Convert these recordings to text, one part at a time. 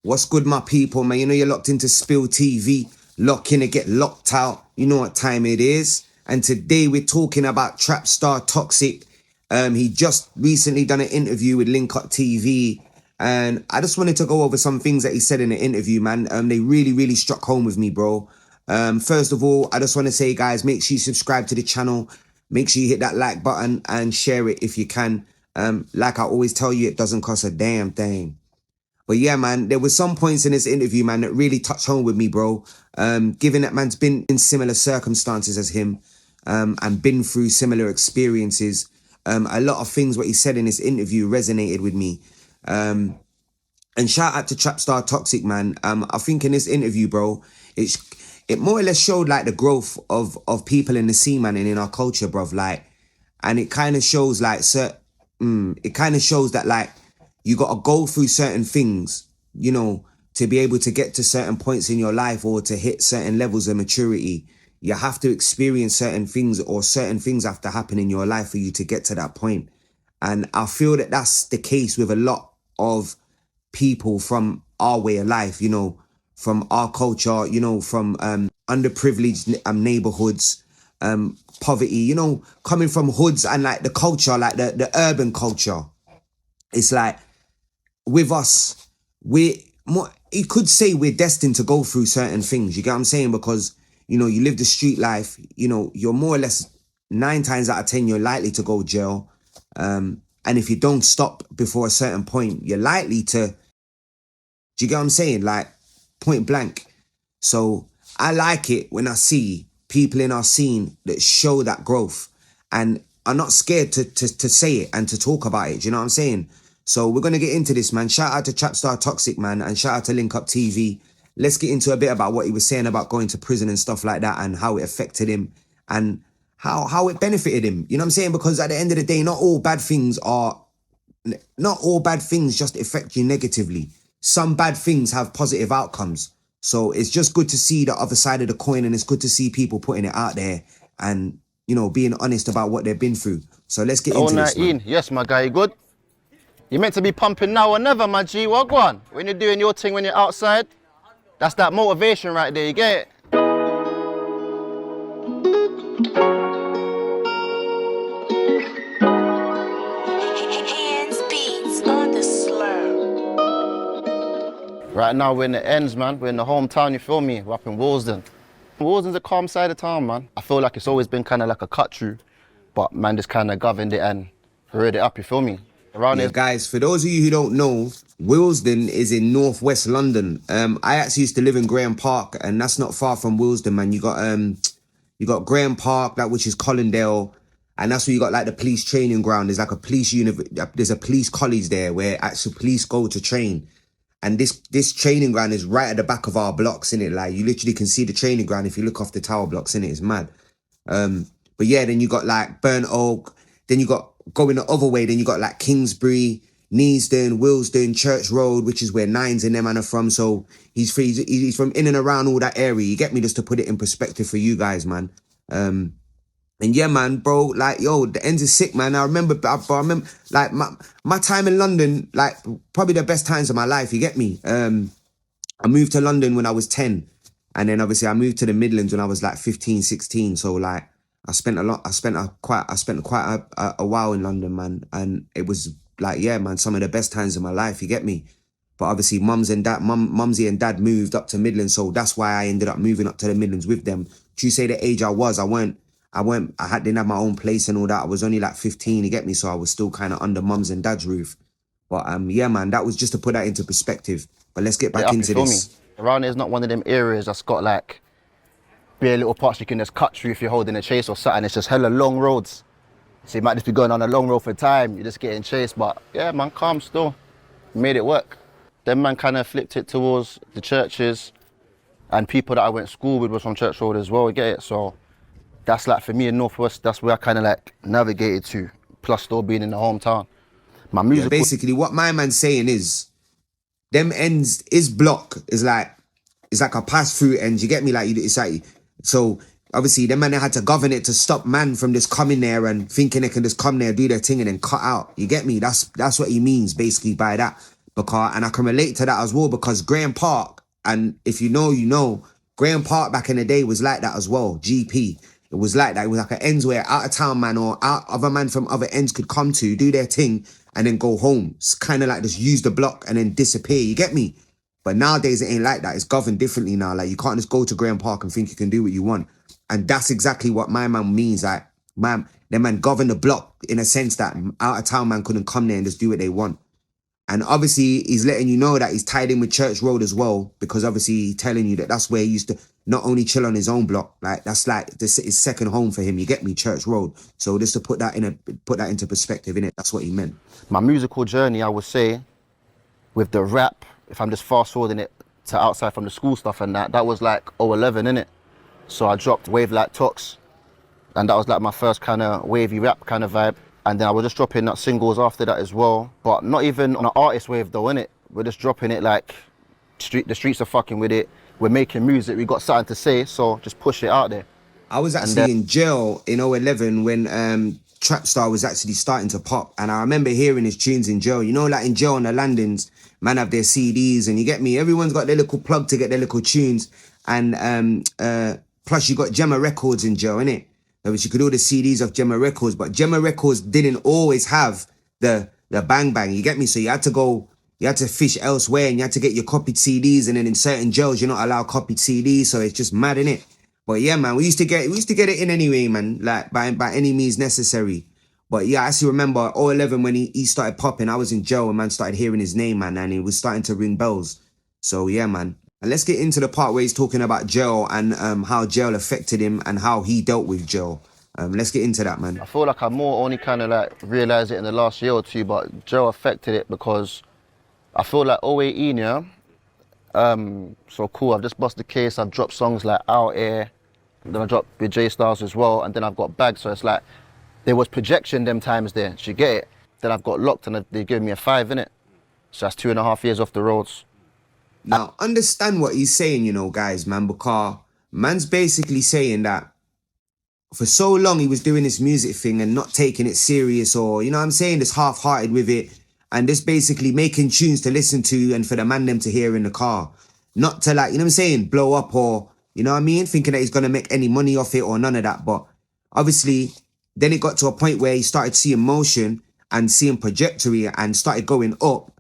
What's good, my people, man? You know you're locked into Spill TV. Lock in and get locked out. You know what time it is. And today we're talking about Trapstar Toxic. He just recently done an interview with linkuptv. And I just wanted to go over some things that he said in the interview, man. They really struck home with me, bro. First of all, I just want to say, guys, make sure you subscribe to the channel. Make sure you hit that like button and share it if you can. Like I always tell you, it doesn't cost a damn thing. But yeah, man, there were some points in this interview, man, that really touched home with me, bro. Given that man's been in similar circumstances as him and been through similar experiences, a lot of things what he said in this interview resonated with me. And shout out to Trapstar Toxic, man. I think in this interview, bro, it more or less showed like the growth of people in the scene, man, and in our culture, bruv. Like, and it kind of shows like it kind of shows that like you got to go through certain things, you know, to be able to get to certain points in your life or to hit certain levels of maturity. You have to experience certain things, or certain things have to happen in your life for you to get to that point. And I feel that that's the case with a lot of people from our way of life, you know, from our culture, you know, from underprivileged neighborhoods, poverty, you know, coming from hoods and like the culture, like the urban culture. It's like with us, you could say we're destined to go through certain things. You get what I'm saying? Because, you know, you live the street life, you know, you're more or less 9 times out of 10, you're likely to go jail. And if you don't stop before a certain point, you're likely to, do you get what I'm saying? Like, point blank. So I like it when I see people in our scene that show that growth and are not scared to say it and to talk about it. Do you know what I'm saying? So we're going to get into this, man. Shout out to Trapstar Toxic, man, and shout out to linkuptv. Let's get into a bit about what he was saying about going to prison and stuff like that and how it affected him and how it benefited him. You know what I'm saying? Because at the end of the day, not all bad things just affect you negatively. Some bad things have positive outcomes. So it's just good to see the other side of the coin, and it's good to see people putting it out there and, you know, being honest about what they've been through. So let's get into this, man. Yes, my guy, you good? You're meant to be pumping now or never, my G. What, go on? When you're doing your thing when you're outside, that's that motivation right there, you get it? Right now we're in the ends, man. We're in the hometown, you feel me? We're up in Willesden. Willesden's a calm side of town, man. I feel like it's always been kind of like a cut through, but man just kind of governed it and reared it up, you feel me? Around here. Guys, for those of you who don't know, Willesden is in northwest London. I actually used to live in Graham Park, and that's not far from Willesden, man. You got Graham Park, that which is Colindale, and that's where you got like the police training ground. There's like there's a police college there where actual police go to train. And this training ground is right at the back of our blocks, innit? Like, you literally can see the training ground if you look off the tower blocks, innit? It's mad. But yeah, then you got like Burnt Oak. Then you got, going the other way, then you got like Kingsbury, Neasden, Willesden, Church Road, which is where Nines and them man are from. So he's from in and around all that area. You get me? Just to put it in perspective for you guys, man. And yeah, man, bro, like, yo, the ends is sick, man. I remember like my time in London, like probably the best times of my life, you get me? I moved to London when I was 10. And then obviously I moved to the Midlands when I was like 15, 16. So like I spent quite a while in London, man. And it was like, yeah, man, some of the best times of my life, you get me? But obviously mumsy and dad moved up to Midlands. So that's why I ended up moving up to the Midlands with them. To say the age I was, didn't have my own place and all that. I was only like 15, you get me? So I was still kind of under mum's and dad's roof. But yeah, man, that was just to put that into perspective. But let's get back into this. Around here's not one of them areas that's got like bare little parts you can just cut through if you're holding a chase or something. It's just hella long roads. So you might just be going on a long road for time. You're just getting chased. But yeah, man, calm still. Made it work. Then man kind of flipped it towards the churches, and people that I went to school with was from Church Road as well, you get it? So that's like, for me in Northwest, that's where I kind of like navigated to, plus still being in the hometown. My music. Yeah, basically, what my man's saying is, them ends, his block is like, it's like a pass-through end, you get me? Like, it's like, so obviously, them man, they had to govern it to stop man from just coming there and thinking they can just come there, do their thing and then cut out. You get me? That's what he means basically by that. because, and I can relate to that as well, because Graham Park, and if you know, you know, Graham Park back in the day was like that as well. GP. It was like that. It was like an ends where out of town man or other man from other ends could come to, do their thing, and then go home. It's kind of like just use the block and then disappear. You get me? But nowadays it ain't like that. It's governed differently now. Like you can't just go to Graham Park and think you can do what you want. And that's exactly what my man means. Like, man, the man govern the block in a sense that out of town man couldn't come there and just do what they want. And obviously he's letting you know that he's tied in with Church Road as well, because obviously he's telling you that that's where he used to not only chill on his own block, like that's like this his second home for him. You get me, Church Road. So just to put that into perspective, innit? That's what he meant. My musical journey, I would say, with the rap, if I'm just fast forwarding it to outside from the school stuff and that was like 2011, innit? So I dropped Wave Like Tox, and that was like my first kind of wavy rap kind of vibe. And then I was just dropping that singles after that as well, but not even on an artist wave though, innit? We're just dropping it like the streets are fucking with it. We're making music, we got something to say, so just push it out there. I was actually in jail in 2011 when Trapstar was actually starting to pop, and I remember hearing his tunes in jail. You know, like in jail on the landings, man have their CDs, and you get me, everyone's got their little plug to get their little tunes, and plus you got Gemma Records in jail, innit? Which you could order CDs of Gemma Records, but Gemma Records didn't always have the bang bang, you get me? So you had to fish elsewhere, and you had to get your copied CDs, and then in certain jails you're not allowed copied CDs, so it's just mad, innit? But yeah, man, we used to get it in anyway, man, like by any means necessary. But yeah, I actually remember 2011 when he started popping, I was in jail and man started hearing his name, man, and he was starting to ring bells. So yeah, man. And let's get into the part where he's talking about jail and how jail affected him and how he dealt with jail. Let's get into that, man. I feel like I more only kind of like realised it in the last year or two, but jail affected it because I feel like 2018, yeah? So cool, I've just bust the case, I've dropped songs like Out Here, then I dropped with J Styles as well, and then I've got bags, so it's like, there was projection them times there, do you get it? Then I've got locked and they gave me a 5, innit? So that's 2.5 years off the roads. Now, understand what he's saying, you know, guys, man, because man's basically saying that for so long he was doing this music thing and not taking it serious, or, you know what I'm saying, just half-hearted with it, and just basically making tunes to listen to and for the man them to hear in the car. Not to, like, you know what I'm saying, blow up or, you know what I mean, thinking that he's going to make any money off it or none of that. But obviously, then it got to a point where he started seeing motion and seeing trajectory and started going up.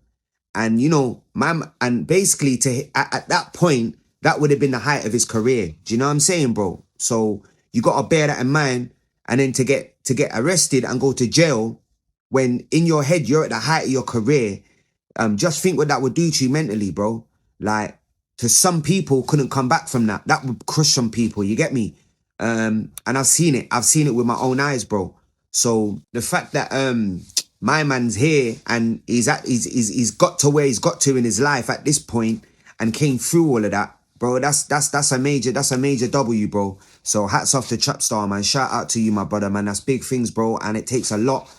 And, you know, man, and basically at that point, that would have been the height of his career. Do you know what I'm saying, bro? So you got to bear that in mind. And then to get arrested and go to jail when in your head you're at the height of your career, just think what that would do to you mentally, bro. Like, to some people couldn't come back from that. That would crush some people, you get me? And I've seen it with my own eyes, bro. So the fact that my man's here and he's got to where he's got to in his life at this point and came through all of that, bro, that's a major W, bro. So hats off to Trapstar, man. Shout out to you, my brother, man. That's big things, bro. And it takes a lot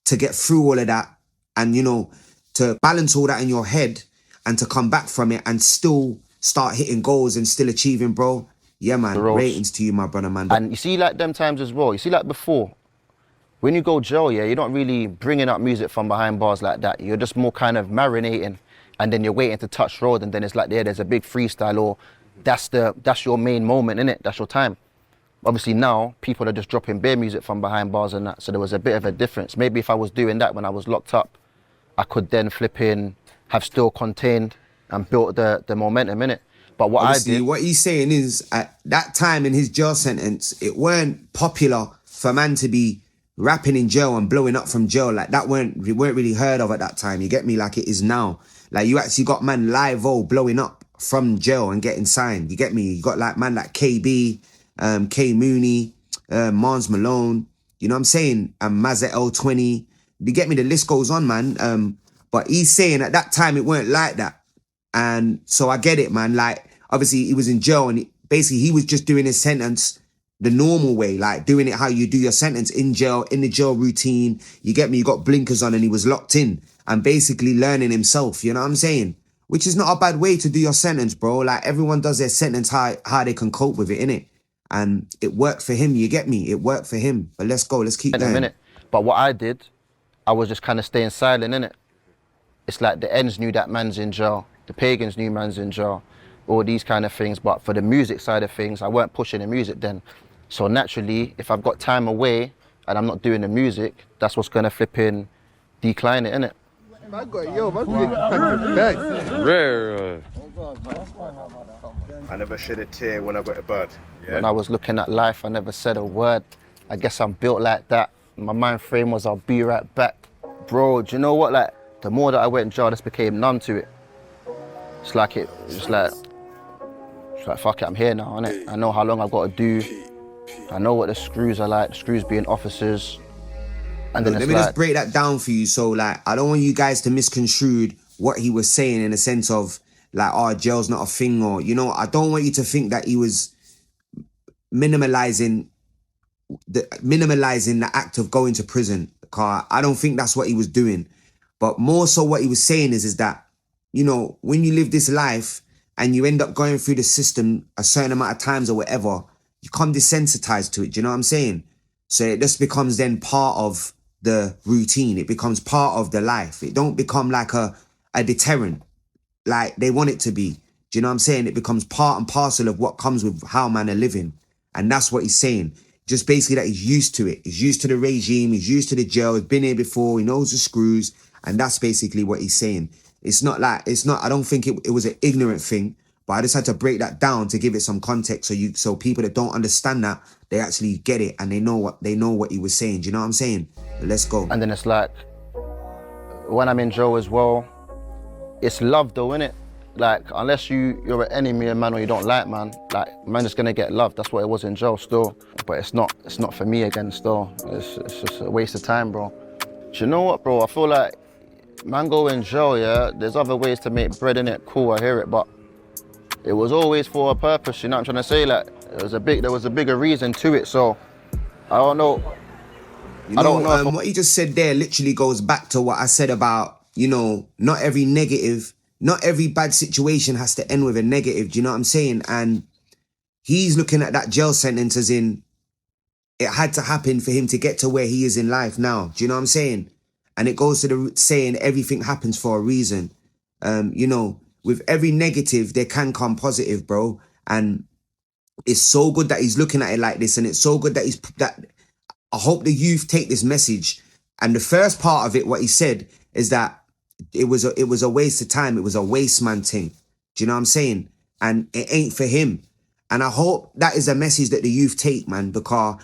to get through all of that and, you know, to balance all that in your head and to come back from it and still start hitting goals and still achieving, bro. Yeah, man. Ratings to you, my brother, man. And you see, like, them times as well. You see, like, before, when you go jail, yeah, you're not really bringing up music from behind bars like that. You're just more kind of marinating, and then you're waiting to touch road, and then it's like, yeah, there's a big freestyle, or that's your main moment, innit? That's your time. Obviously now, people are just dropping bare music from behind bars and that, so there was a bit of a difference. Maybe if I was doing that when I was locked up, I could then flip in, have still contained and built the momentum, innit? But what obviously, I did... what he's saying is, at that time in his jail sentence, it weren't popular for man to be rapping in jail and blowing up from jail. Like, that weren't really heard of at that time, you get me? Like it is now. Like, you actually got man live-o blowing up from jail and getting signed, you get me? You got like man like KB, K Mooney, Mars Malone, you know what I'm saying? Mazza L20, you get me? The list goes on, man. But he's saying at that time it weren't like that. And so I get it, man. Like, obviously he was in jail and basically he was just doing his sentence the normal way, like doing it how you do your sentence in jail, in the jail routine. You get me? You got blinkers on and he was locked in and basically learning himself, you know what I'm saying? Which is not a bad way to do your sentence, bro. Like, everyone does their sentence how they can cope with it, innit? And it worked for him, you get me? It worked for him. But let's go, let's keep going. But what I did, I was just kind of staying silent, innit? it's like the ends knew that man's in jail, the pagans knew man's in jail, all these kind of things. But for the music side of things, I weren't pushing the music then. So naturally, if I've got time away and I'm not doing the music, that's what's gonna flipping decline it, innit? Rare. I never shed a tear when I got a bird. Yeah? When I was looking at life, I never said a word. I guess I'm built like that. My mind frame was, I'll be right back. Bro, do you know what? Like, the more that I went in jail, I just became numb to it. It's like, fuck it, I'm here now, innit? I know how long I've got to do. I know what the screws are like, the screws being officers. And then Let me just break that down for you. So, like, I don't want you guys to misconstrue what he was saying in the sense of, like, oh, jail's not a thing, or, you know, I don't want you to think that he was minimalizing the act of going to prison. Because I don't think that's what he was doing. But more so what he was saying is that, you know, when you live this life and you end up going through the system a certain amount of times or whatever, you come desensitized to it. Do you know what I'm saying? So it just becomes then part of the routine. It becomes part of the life. It don't become like a deterrent like they want it to be. Do you know what I'm saying? It becomes part and parcel of what comes with how man are living. And that's what he's saying. Just basically that he's used to it. He's used to the regime. He's used to the jail. He's been here before. He knows the screws. And that's basically what he's saying. I don't think it was an ignorant thing, but I just had to break that down to give it some context so people that don't understand that, they actually get it and they know what he was saying. Do you know what I'm saying? But let's go. And then it's like, when I'm in jail as well, it's love though, innit? Like, unless you're an enemy of man or you don't like man, like, man is gonna get love. That's what it was in jail still. But it's not for me again still. It's just a waste of time, bro. Do you know what, bro? I feel like man go in jail, yeah? There's other ways to make bread, innit? Cool, I hear it, but it was always for a purpose, you know what I'm trying to say? Like, there was a bigger reason to it, so I don't know. I don't know. What he just said there literally goes back to what I said about, you know, not every bad situation has to end with a negative. Do you know what I'm saying? And he's looking at that jail sentence as in, it had to happen for him to get to where he is in life now. Do you know what I'm saying? And it goes to the saying everything happens for a reason. You know, with every negative, there can come positive, bro. And it's so good that he's looking at it like this. And it's so good that I hope the youth take this message. And the first part of it, what he said is that it was a waste of time. It was a waste man thing. Do you know what I'm saying? And it ain't for him. And I hope that is a message that the youth take, man, because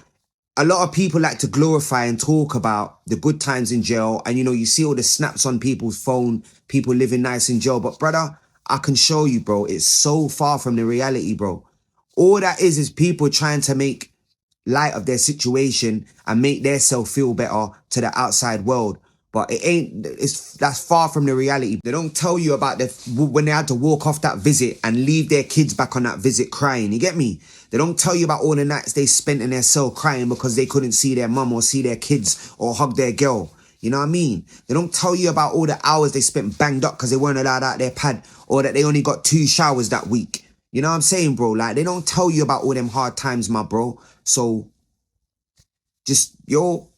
a lot of people like to glorify and talk about the good times in jail. And, you know, you see all the snaps on people's phone, people living nice in jail. But, brother, I can show you, bro, it's so far from the reality, bro. All that is people trying to make light of their situation and make themselves feel better to the outside world. But that's far from the reality. They don't tell you about when they had to walk off that visit and leave their kids back on that visit crying. You get me? They don't tell you about all the nights they spent in their cell crying because they couldn't see their mum or see their kids or hug their girl. You know what I mean? They don't tell you about all the hours they spent banged up because they weren't allowed out their pad or that they only got 2 showers that week. You know what I'm saying, bro? Like, they don't tell you about all them hard times, my bro. So, just know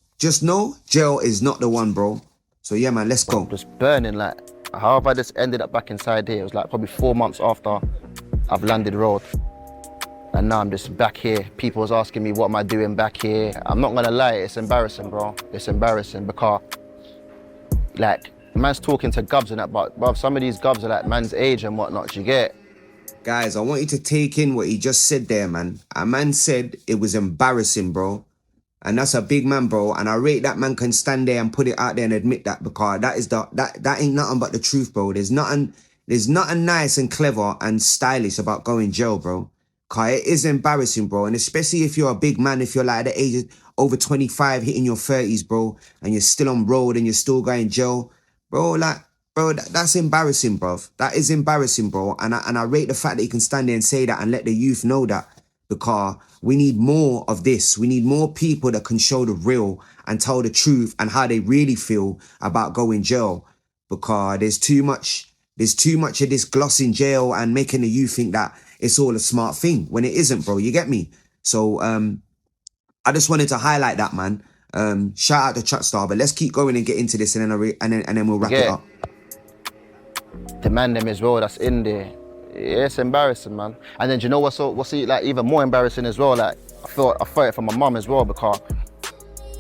jail is not the one, bro. So, yeah, man, let's go. Just burning, like, how have I just ended up back inside here? It was like probably 4 months after I've landed road. And now I'm just back here. People was asking me, what am I doing back here? I'm not gonna lie, it's embarrassing, bro. It's embarrassing because, like, man's talking to gubs and that, but bro, some of these gubs are like man's age and whatnot, you get? Guys, I want you to take in what he just said there, man. A man said it was embarrassing, bro. And that's a big man, bro. And I rate that man can stand there and put it out there and admit that, because that ain't nothing but the truth, bro. There's nothing nice and clever and stylish about going jail, bro. Cause it is embarrassing, bro. And especially if you're a big man, if you're like at the age of over 25, hitting your 30s, bro, and you're still on road and you're still going jail, bro, like, bro, that's embarrassing, bro. That is embarrassing, bro. And I rate the fact that you can stand there and say that and let the youth know that, because we need more of this. We need more people that can show the real and tell the truth and how they really feel about going jail, because there's too much of this gloss in jail and making the youth think that it's all a smart thing when it isn't, bro. You get me? So I just wanted to highlight that, man. Shout out to Trapstar, but let's keep going and get into this and then we'll wrap it up. the man them as well that's in there. Yeah, it's embarrassing, man. And then do you know what's like even more embarrassing as well? Like I felt it for my mum as well, because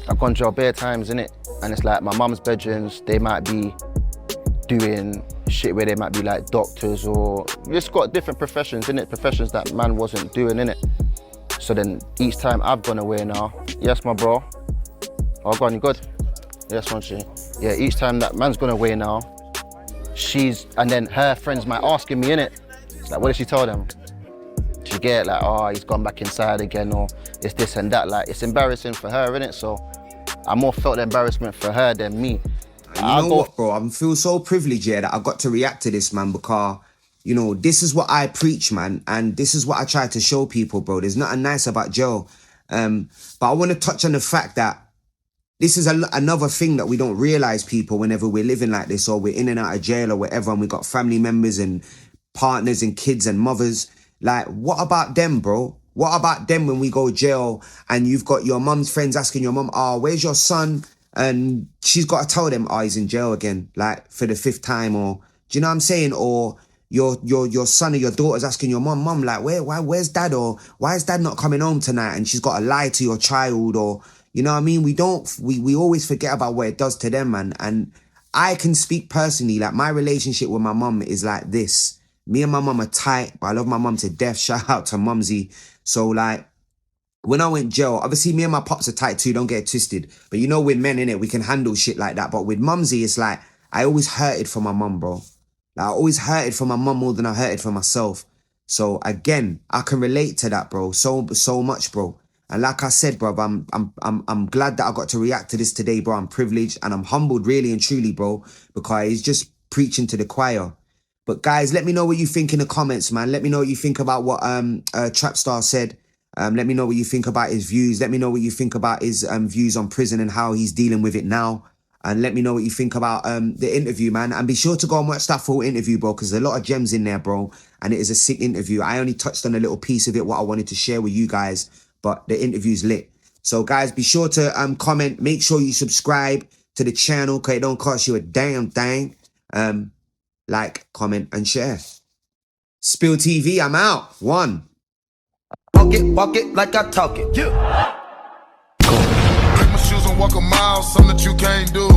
I've gone jail bare times, innit? And it's like my mum's bedrooms, they might be doing shit where they might be like doctors, or just got different professions, innit? Professions that man wasn't doing, innit? So then each time I've gone away now, yes, my bro. Oh, go on, you good? Yes, one she. Yeah, each time that man's gone away now, and then her friends might asking me, innit? It's like, what did she tell them? She get like, oh, he's gone back inside again, or it's this and that. Like, it's embarrassing for her, innit? So I more felt the embarrassment for her than me. You know what, bro? I feel so privileged here that I got to react to this, man, because, you know, this is what I preach, man, and this is what I try to show people, bro. There's nothing nice about jail. But I want to touch on the fact that this is another thing that we don't realize, people, whenever we're living like this, or we're in and out of jail or whatever, and we got family members and partners and kids and mothers. Like, what about them, bro? What about them when we go jail and you've got your mum's friends asking your mum, oh, where's your son? And she's got to tell them, oh, he's in jail again, like for the 5th time, or do you know what I'm saying? Or your son or your daughter's asking your mum, like, where's dad? Or why is dad not coming home tonight? And she's got to lie to your child, or, you know what I mean? We always forget about what it does to them, man. And I can speak personally, like my relationship with my mum is like this. Me and my mum are tight, but I love my mum to death. Shout out to Mumsy. So like, when I went jail, obviously me and my pops are tight too, don't get it twisted. But you know, with men, innit, we can handle shit like that. But with Mumsy, it's like, I always hurted for my mum, bro. Like, I always hurted for my mum more than I hurted for myself. So again, I can relate to that, bro. So much, bro. And like I said, bro, I'm glad that I got to react to this today, bro. I'm privileged and I'm humbled, really and truly, bro, because he's just preaching to the choir. But guys, let me know what you think in the comments, man. Let me know what you think about what Trapstar said. Let me know what you think about his views. Let me know what you think about his views on prison and how he's dealing with it now. And let me know what you think about the interview, man. And be sure to go and watch that full interview, bro, because there's a lot of gems in there, bro. And it is a sick interview. I only touched on a little piece of it, what I wanted to share with you guys, but the interview's lit. So guys, be sure to comment. Make sure you subscribe to the channel, because it don't cost you a damn thing. Like, comment, and share. Spill TV, I'm out. One. Walk it like I talk it. Yeah. Take my shoes and walk a mile, something that you can't do.